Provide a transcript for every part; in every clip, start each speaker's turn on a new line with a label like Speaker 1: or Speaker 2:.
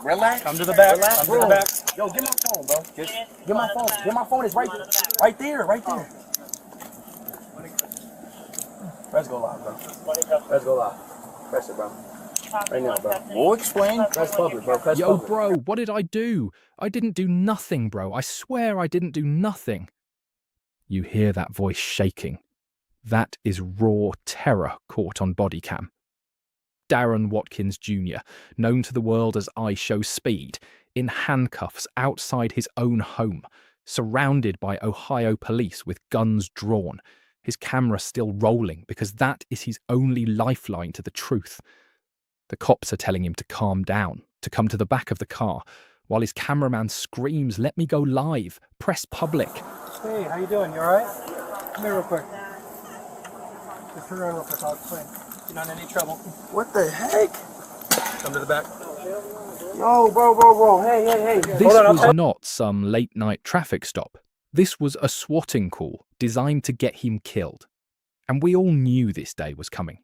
Speaker 1: Relax.
Speaker 2: Come to the back.
Speaker 1: Relax,
Speaker 2: Come to the back.
Speaker 1: Yo, get my phone, bro. Get my phone. Get my phone. It's right there. Right there. Right there. Let's go live, bro. Let's go live. Press it, bro. Right now, bro. We'll explain. Press public, bro. Press
Speaker 3: Yo,
Speaker 1: public.
Speaker 3: bro, what did I do? I didn't do nothing, bro. I swear I didn't do nothing. You hear that voice shaking. That is raw terror caught on Bodycam. Darren Watkins Jr., known to the world as IShowSpeed, in handcuffs outside his own home, surrounded by Ohio police with guns drawn, his camera still rolling because that is his only lifeline to the truth. The cops are telling him to calm down, to come to the back of the car, while his cameraman screams, "Let me go live, press public."
Speaker 2: Hey, how you doing? You alright? Come here real quick. Just turn around real quick, I'll explain. You're not in any trouble.
Speaker 1: What the heck?
Speaker 2: Come to the back.
Speaker 1: Yo, bro. Hey.
Speaker 3: This was not some late-night traffic stop. This was a swatting call designed to get him killed. And we all knew this day was coming.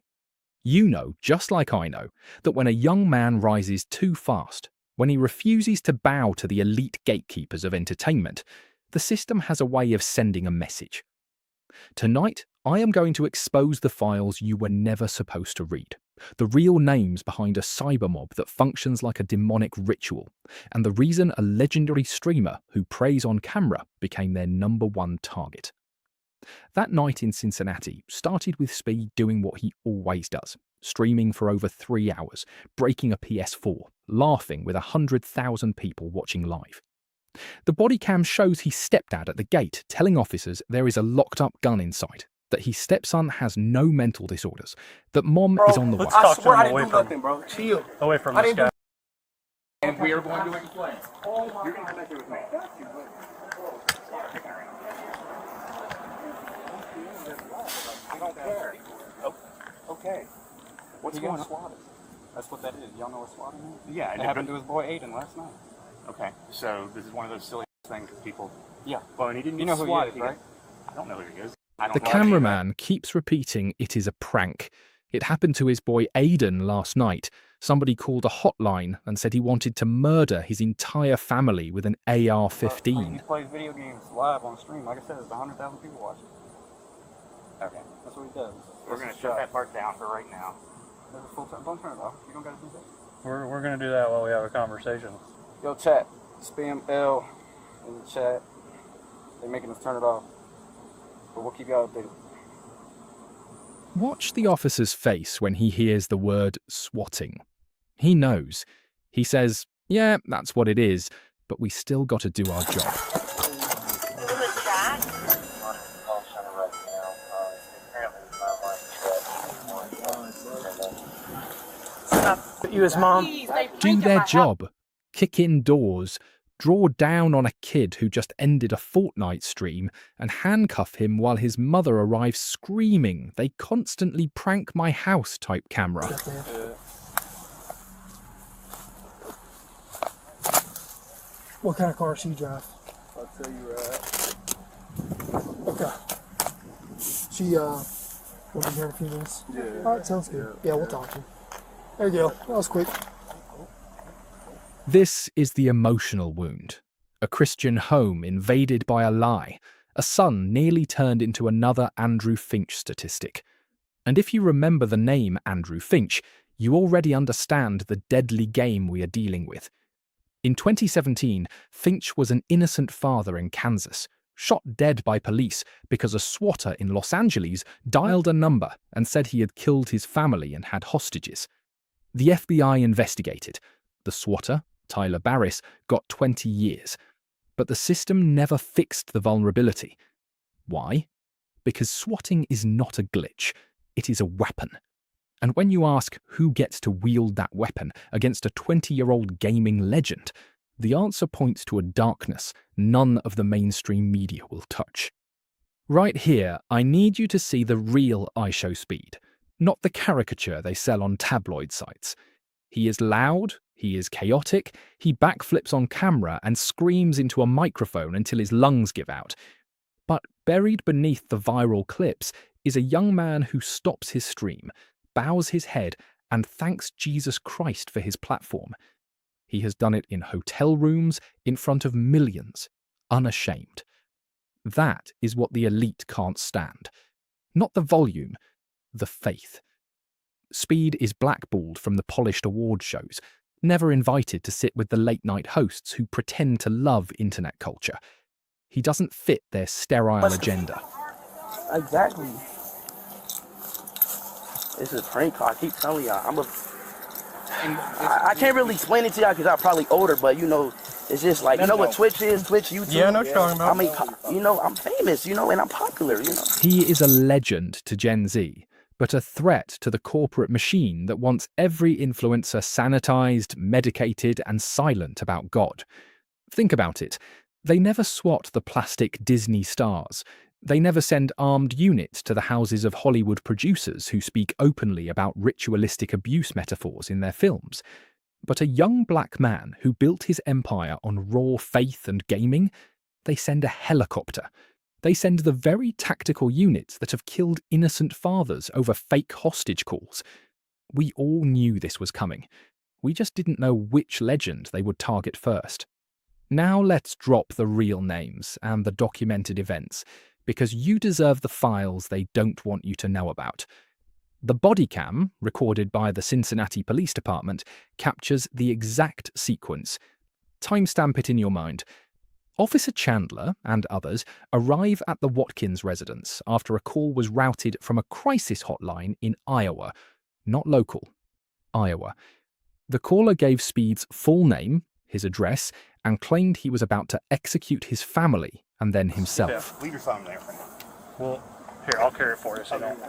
Speaker 3: You know, just like I know, that when a young man rises too fast, when he refuses to bow to the elite gatekeepers of entertainment, the system has a way of sending a message. Tonight, I am going to expose the files you were never supposed to read, the real names behind a cybermob that functions like a demonic ritual, and the reason a legendary streamer who preys on camera became their #1 target. That night in Cincinnati started with Speed doing what he always does, streaming for over 3 hours, breaking a PS4, laughing with 100,000 people watching live. The Bodycam shows his stepdad at the gate telling officers there is a locked-up gun inside, that his stepson has no mental disorders, that mom is on the way.
Speaker 1: I swear I didn't do nothing, bro. Chill.
Speaker 2: Away from this guy.
Speaker 1: And we are going to explain. You're going to connect it with me. I don't care. Oh, okay. What's going on?
Speaker 4: That's what that is. Y'all know what swatting is?
Speaker 1: Yeah,
Speaker 4: It happened to his boy Adin last night.
Speaker 1: Okay, so this is one of those silly things that people.
Speaker 4: Yeah.
Speaker 1: Well, and he didn't.
Speaker 4: You know who he is, right?
Speaker 1: I don't know who he is. I don't
Speaker 3: The
Speaker 1: know
Speaker 3: cameraman keeps repeating it is a prank. It happened to his boy Adin last night. Somebody called a hotline and said he wanted to murder his entire family with an
Speaker 4: He
Speaker 3: AR-15.
Speaker 4: plays video games live on stream. Like I said, there's 100,000 people watching.
Speaker 1: Okay,
Speaker 4: That's what he does.
Speaker 1: we're going to shut that part down for right now.
Speaker 4: There's a full time. Don't turn it off. You don't got to do that.
Speaker 2: We're going to do that while we have a conversation.
Speaker 4: Yo, chat. Spam L in the chat. They're making us turn it off. But we'll keep y'all updated.
Speaker 3: Watch the officer's face when he hears the word swatting. He knows. He says, yeah, that's what it is, but we still got to do our job.
Speaker 2: You, his mom.
Speaker 3: Do their job. Kick in doors. Draw down on a kid who just ended a Fortnite stream and handcuff him while his mother arrives screaming, "They constantly prank my house" type camera.
Speaker 5: What kind of car she drive?
Speaker 2: I'll tell you right.
Speaker 5: Okay. She will be here in a few minutes.
Speaker 2: Yeah.
Speaker 5: Alright, sounds good. Yeah, we'll talk to you. There you go. That was quick.
Speaker 3: This is the emotional wound. A Christian home invaded by a lie. A son nearly turned into another Andrew Finch statistic. And if you remember the name Andrew Finch, you already understand the deadly game we are dealing with. In 2017, Finch was an innocent father in Kansas, shot dead by police because a swatter in Los Angeles dialed a number and said he had killed his family and had hostages. The FBI investigated. The swatter, Tyler Barriss, got 20 years. But the system never fixed the vulnerability. Why? Because swatting is not a glitch. It is a weapon. And when you ask who gets to wield that weapon against a 20-year-old gaming legend, the answer points to a darkness none of the mainstream media will touch. Right here, I need you to see the real IShowSpeed, not the caricature they sell on tabloid sites. He is loud, he is chaotic, he backflips on camera and screams into a microphone until his lungs give out. But buried beneath the viral clips is a young man who stops his stream, bows his head, and thanks Jesus Christ for his platform. He has done it in hotel rooms, in front of millions, unashamed. That is what the elite can't stand. Not the volume, the faith. Speed is blackballed from the polished award shows, never invited to sit with the late-night hosts who pretend to love internet culture. He doesn't fit their sterile agenda.
Speaker 1: Exactly. This is a prank call. I keep telling y'all. I can't really explain it to y'all because I'm probably older, but you know, it's just like, you know what Twitch is? Twitch, YouTube?
Speaker 2: Yeah, I know what you're talking about.
Speaker 1: I mean, you know, I'm famous, you know, and I'm popular, you know.
Speaker 3: He is a legend to Gen Z, but a threat to the corporate machine that wants every influencer sanitized, medicated, and silent about God. Think about it. They never swat the plastic Disney stars. They never send armed units to the houses of Hollywood producers who speak openly about ritualistic abuse metaphors in their films. But a young black man who built his empire on raw faith and gaming, they send a helicopter. They send the very tactical units that have killed innocent fathers over fake hostage calls. We all knew this was coming. We just didn't know which legend they would target first. Now let's drop the real names and the documented events, because you deserve the files they don't want you to know about. The Bodycam, recorded by the Cincinnati Police Department, captures the exact sequence. Timestamp it in your mind. Officer Chandler and others arrive at the Watkins residence after a call was routed from a crisis hotline in Iowa, not local, Iowa. The caller gave Speed's full name, his address, and claimed he was about to execute his family and then himself.
Speaker 6: Leave your phone there for now. Well, here, I'll carry it for you so you don't.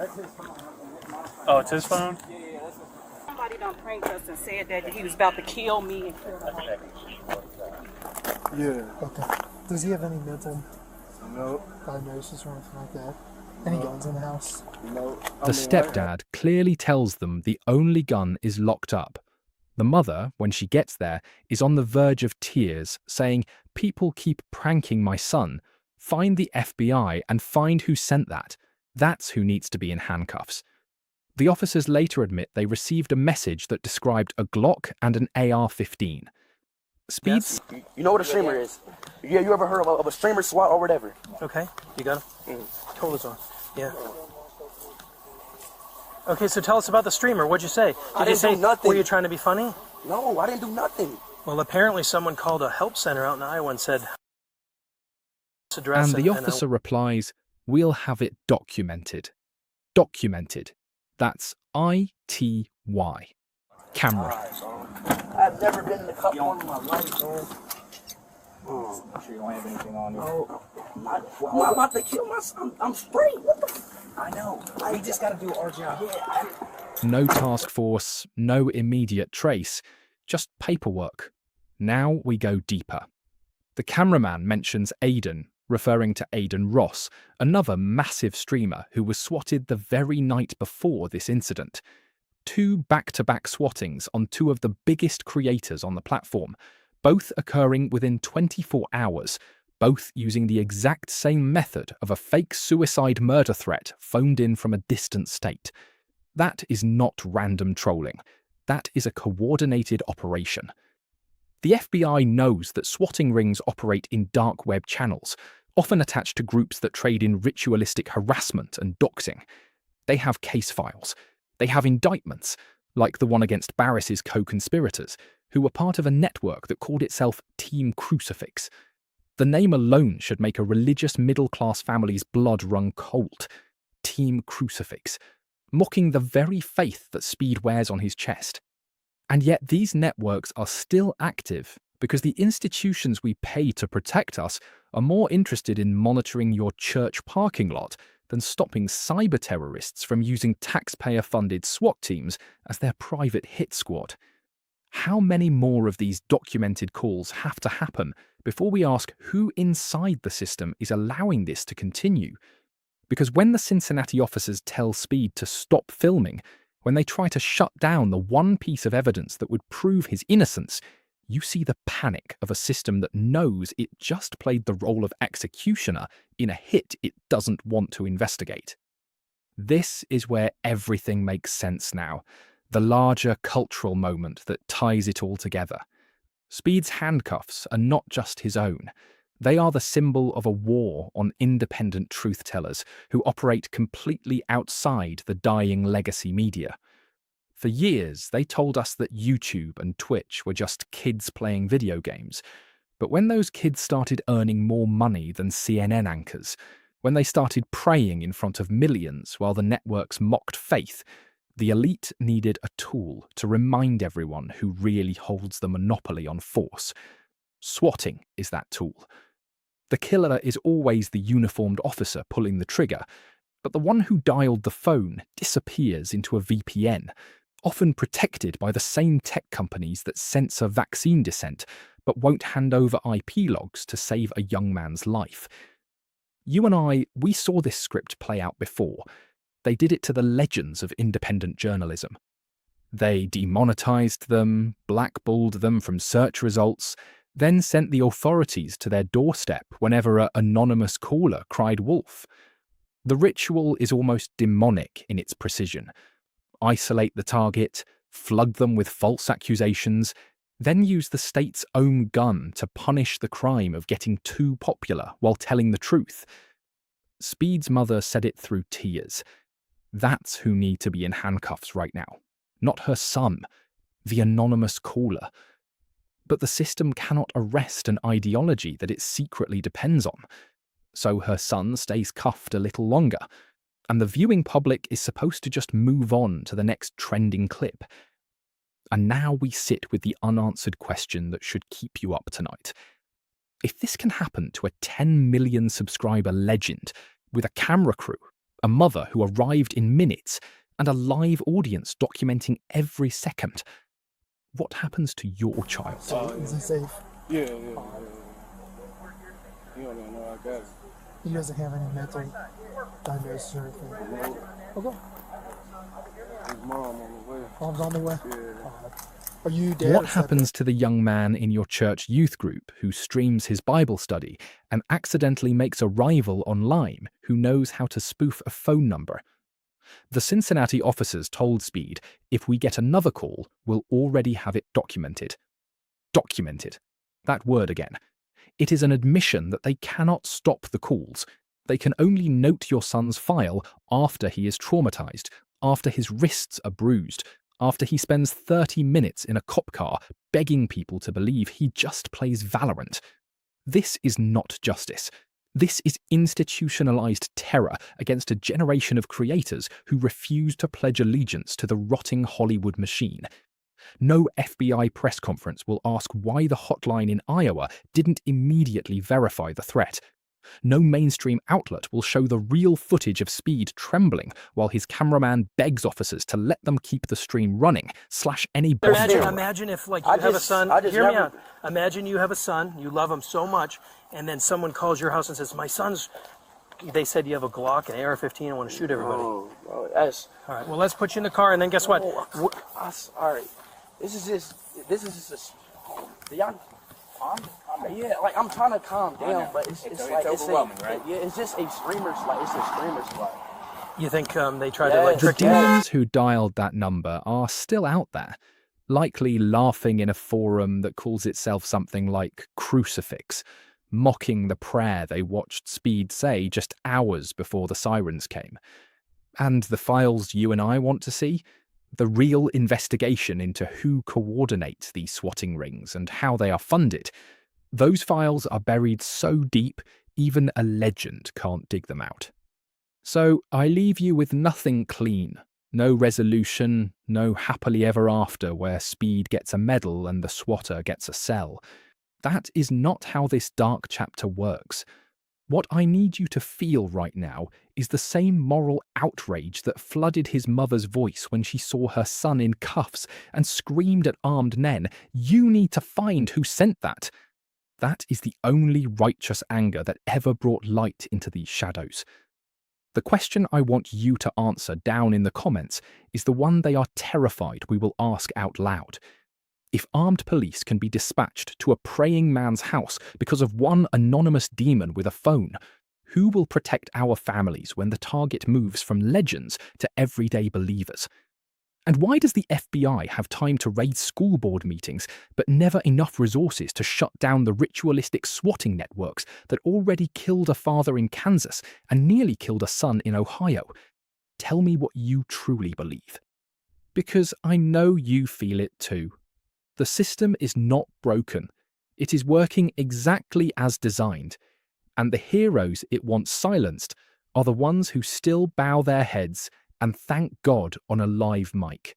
Speaker 6: Oh, it's his phone?
Speaker 7: Somebody done pranked us and said that he was about to kill me.
Speaker 6: Yeah.
Speaker 5: Okay. Does he have any mental
Speaker 6: No.
Speaker 5: diagnosis or anything like that? Any guns in the house?
Speaker 6: No.
Speaker 3: The stepdad clearly tells them the only gun is locked up. The mother, when she gets there, is on the verge of tears, saying, "People keep pranking my son. Find the FBI and find who sent that. That's who needs to be in handcuffs." The officers later admit they received a message that described a Glock and an AR-15. Speed's
Speaker 1: You know what a streamer is? Yeah, you ever heard of a streamer SWAT or whatever?
Speaker 2: Okay, you got him? Hold this on. Yeah. Okay, so tell us about the streamer. What'd you say?
Speaker 1: I didn't do nothing.
Speaker 2: Were you trying to be funny?
Speaker 1: No, I didn't do nothing.
Speaker 2: Well, apparently someone called a help center out in Iowa and said,
Speaker 3: and the officer replies, "We'll have it documented." Documented. That's I-T-Y. Camera.
Speaker 1: I've never been in the cup one in my life, man.
Speaker 6: I'm sure you don't have anything on you.
Speaker 1: Oh, I'm about to kill myself. I'm straight. What the f?
Speaker 6: I know. We just got to do our job.
Speaker 1: Yeah.
Speaker 3: No task force, no immediate trace, just paperwork. Now we go deeper. The cameraman mentions Adin, referring to Adin Ross, another massive streamer who was swatted the very night before this incident. 2 back-to-back swattings on 2 of the biggest creators on the platform, both occurring within 24 hours, both using the exact same method of a fake suicide murder threat phoned in from a distant state. That is not random trolling. That is a coordinated operation. The FBI knows that swatting rings operate in dark web channels, often attached to groups that trade in ritualistic harassment and doxing. They have case files. They have indictments, like the one against Barriss's co-conspirators, who were part of a network that called itself Team Crucifix. The name alone should make a religious middle-class family's blood run cold. Team Crucifix, mocking the very faith that Speed wears on his chest. And yet these networks are still active because the institutions we pay to protect us are more interested in monitoring your church parking lot than stopping cyber terrorists from using taxpayer-funded SWAT teams as their private hit squad. How many more of these documented calls have to happen before we ask who inside the system is allowing this to continue? Because when the Cincinnati officers tell Speed to stop filming, when they try to shut down the one piece of evidence that would prove his innocence, you see the panic of a system that knows it just played the role of executioner in a hit it doesn't want to investigate. This is where everything makes sense now, the larger cultural moment that ties it all together. Speed's handcuffs are not just his own. They are the symbol of a war on independent truth-tellers who operate completely outside the dying legacy media. For years, they told us that YouTube and Twitch were just kids playing video games. But when those kids started earning more money than CNN anchors, when they started praying in front of millions while the networks mocked faith, the elite needed a tool to remind everyone who really holds the monopoly on force. Swatting is that tool. The killer is always the uniformed officer pulling the trigger, but the one who dialed the phone disappears into a VPN, often protected by the same tech companies that censor vaccine dissent, but won't hand over IP logs to save a young man's life. You and I, we saw this script play out before. They did it to the legends of independent journalism. They demonetized them, blackballed them from search results, then sent the authorities to their doorstep whenever an anonymous caller cried wolf. The ritual is almost demonic in its precision. Isolate the target, flood them with false accusations, then use the state's own gun to punish the crime of getting too popular while telling the truth. Speed's mother said it through tears. That's who need to be in handcuffs right now, not her son, the anonymous caller. But the system cannot arrest an ideology that it secretly depends on. So her son stays cuffed a little longer, and the viewing public is supposed to just move on to the next trending clip. And now we sit with the unanswered question that should keep you up tonight. If this can happen to a 10 million subscriber legend with a camera crew, a mother who arrived in minutes, and a live audience documenting every second, what happens to your child?
Speaker 5: Is he safe?
Speaker 4: Yeah. You don't even know I got it.
Speaker 5: He doesn't have any mental diagnosis or anything. Okay.
Speaker 4: His mom on the way.
Speaker 5: Mom's on the way?
Speaker 4: Yeah.
Speaker 5: Are you dead?
Speaker 3: What happens to the young man in your church youth group who streams his Bible study and accidentally makes a rival online who knows how to spoof a phone number? The Cincinnati officers told Speed, if we get another call, we'll already have it documented. Documented. That word again. It is an admission that they cannot stop the calls. They can only note your son's file after he is traumatized, after his wrists are bruised, after he spends 30 minutes in a cop car begging people to believe he just plays Valorant. This is not justice. This is institutionalized terror against a generation of creators who refuse to pledge allegiance to the rotting Hollywood machine. No FBI press conference will ask why the hotline in Iowa didn't immediately verify the threat. No mainstream outlet will show the real footage of Speed trembling while his cameraman begs officers to let them keep the stream running, slash any
Speaker 2: Imagine if, like, you have a son. Hear me out. Imagine you have a son, you love him so much, and then someone calls your house and says, my son's, they said you have a Glock, an AR-15, and want to shoot everybody.
Speaker 1: Oh, that's...
Speaker 2: All right, well, let's put you in the car, and then guess what?
Speaker 1: all right. This is just I'm trying to calm down, but it's like
Speaker 4: overwhelming, right?
Speaker 1: Yeah, it's just a screamer slide. It's a screamer slide.
Speaker 2: You think they tried to, like,
Speaker 3: The
Speaker 2: trick you?
Speaker 3: demons who dialed that number are still out there, likely laughing in a forum that calls itself something like Crucifix, mocking the prayer they watched Speed say just hours before the sirens came. And the files you and I want to see? The real investigation into who coordinates these swatting rings and how they are funded. Those files are buried so deep, even a legend can't dig them out. So I leave you with nothing clean, no resolution, no happily ever after where Speed gets a medal and the swatter gets a cell. That is not how this dark chapter works. What I need you to feel right now is the same moral outrage that flooded his mother's voice when she saw her son in cuffs and screamed at armed men, "You need to find who sent that." That is the only righteous anger that ever brought light into these shadows. The question I want you to answer down in the comments is the one they are terrified we will ask out loud. If armed police can be dispatched to a praying man's house because of one anonymous demon with a phone, who will protect our families when the target moves from legends to everyday believers? And why does the FBI have time to raid school board meetings, but never enough resources to shut down the ritualistic swatting networks that already killed a father in Kansas and nearly killed a son in Ohio? Tell me what you truly believe. Because I know you feel it too. The system is not broken. It is working exactly as designed. And the heroes it once silenced are the ones who still bow their heads and thank God on a live mic.